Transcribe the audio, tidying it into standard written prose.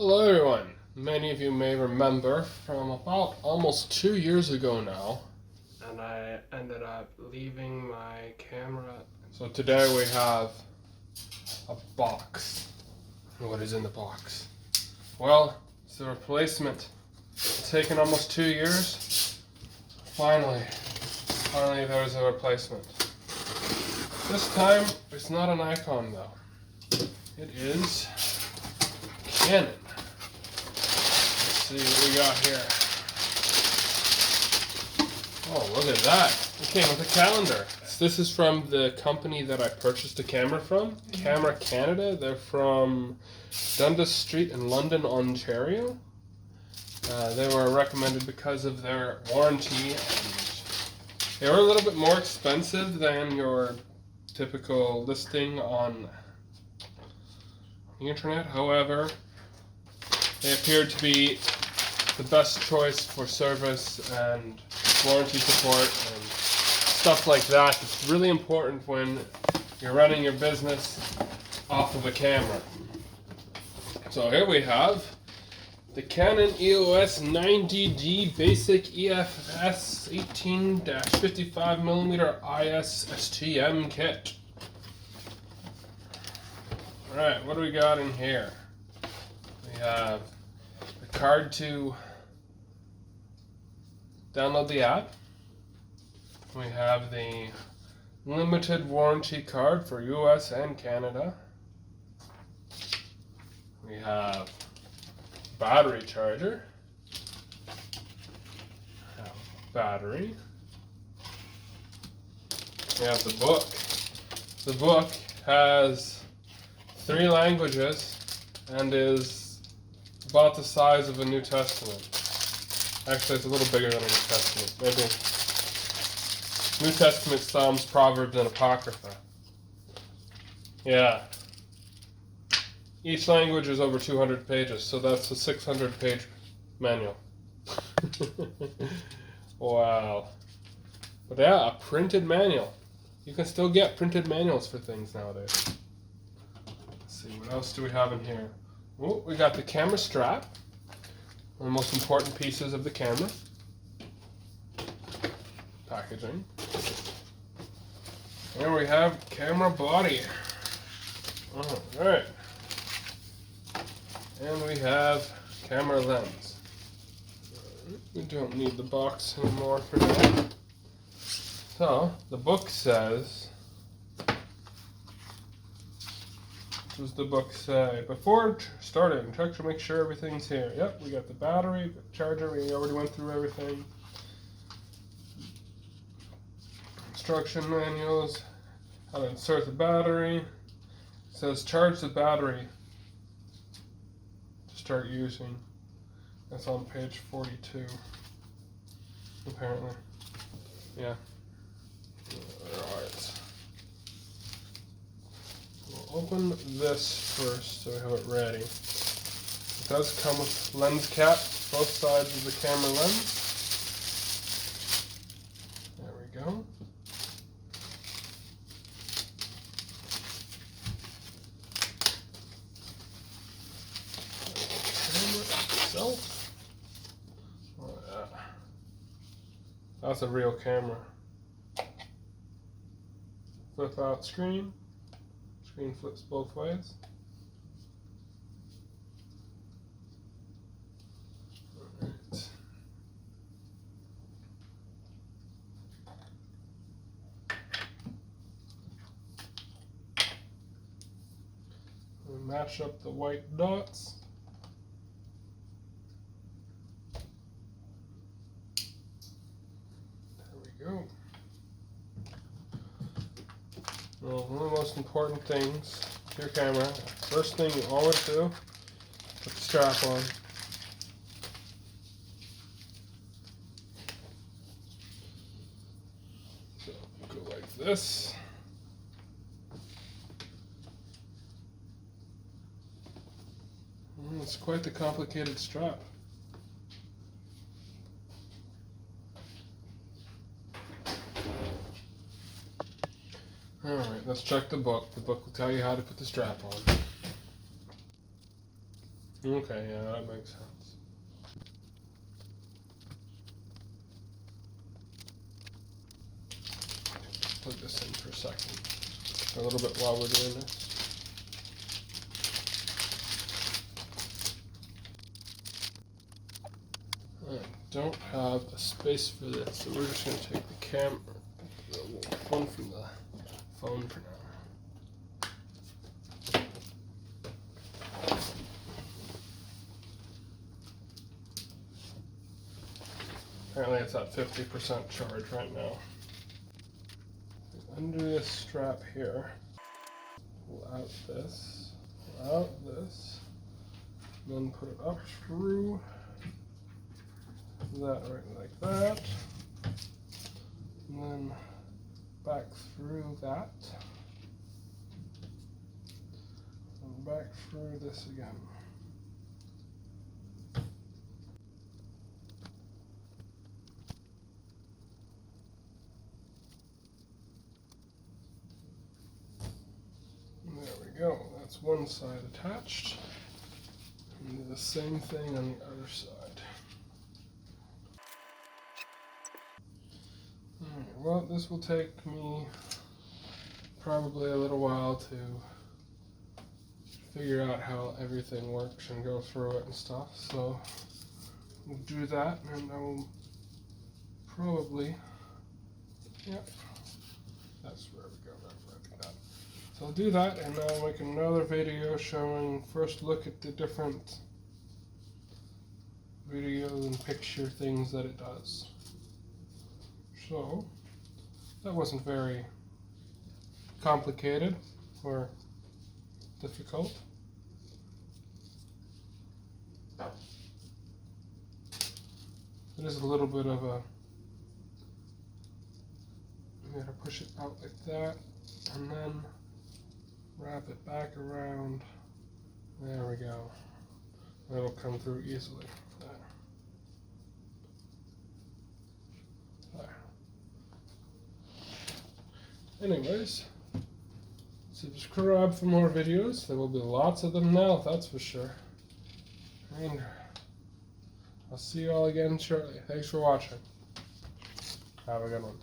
Hello everyone. Many of you may remember from about almost 2 years ago now, and I ended up leaving my camera. So today we have a box. What is in the box? Well, it's the replacement. It's taken almost 2 years. Finally there's a replacement. This time it's not an Icon though. It is Canon. See what we got here. Oh, look at that. It came with a calendar. This is from the company that I purchased the camera from, Camera Canada. They're from Dundas Street in London, Ontario. They were recommended because of their warranty, and they were a little bit more expensive than your typical listing on the internet. However, they appeared to be the best choice for service and warranty support and stuff like that. It's really important when you're running your business off of a camera. So here we have the Canon EOS 90D Basic EFS 18-55mm IS STM kit. Alright, what do we got in here? We have the card to download the app. We have the limited warranty card for US and Canada. We have battery charger. Battery. We have the book. The book has 3 languages and is about the size of a New Testament. Actually, it's a little bigger than a New Testament. Maybe New Testament, Psalms, Proverbs, and Apocrypha. Yeah. Each language is over 200 pages, so that's a 600-page manual. Wow. But yeah, a printed manual. You can still get printed manuals for things nowadays. Let's see, what else do we have in here? Oh, we got the camera strap. One of the most important pieces of the camera. Packaging. Here we have camera body. Alright. And we have camera lens. We don't need the box anymore for now. So, the book says, what does the book say? Before starting, check to make sure everything's here. Yep, we got the battery, the charger, we already went through everything. Instruction manuals, how to insert the battery. It says charge the battery to start using. That's on page 42, apparently. Yeah. Alright. We'll open this first so we have it ready. It does come with lens cap, both sides of the camera lens. There we go. Itself. Oh, yeah. That's a real camera. Flip out screen. Screen flips both ways. Alright. We match up the white dots. Go. Well, one of the most important things to your camera, first thing you always do, put the strap on. So, go like this. It's quite the complicated strap. Alright, let's check the book. The book will tell you how to put the strap on. Okay, yeah, that makes sense. Plug this in for a second. A little bit while we're doing this. I don't have a space for this, so we're just going to take the camera, the one from the phone for now. Apparently it's at 50% charge right now. Undo this strap here, pull out this, and then put it up through that right like that, and then back through that, and back through this again. There we go, that's one side attached, and do the same thing on the other side. Alright, well, this will take me probably a little while to figure out how everything works and go through it and stuff, so we'll do that, and I will probably, yep, that's where we go, right like that. So I'll do that, and then I'll make another video showing first look at the different video and picture things that it does. So that wasn't very complicated or difficult. It is a little bit of a, you gotta push it out like that, and then wrap it back around. There we go. That'll come through easily. There. Anyways, subscribe for more videos. There will be lots of them now, that's for sure. And I'll see you all again shortly. Thanks for watching. Have a good one.